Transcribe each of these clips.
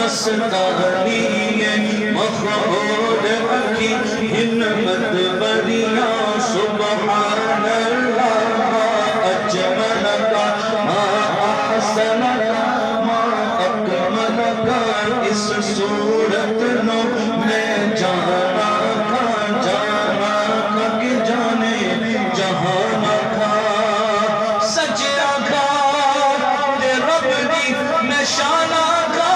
मस्तानी मखौद अखी हिम्मत बरिया सुबहान अल्लाह अजमल का अहसन का अकमल का इस सूरत नो मैं जाना कि जाने जहां का सजदा का ते रब दी मैं शाना का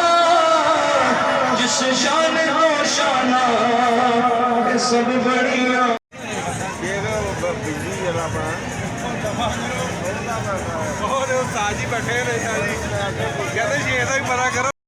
जिस शान को शाना सब बढ़िया और साजी बैठे रहे कहते शेर का भी पता करो।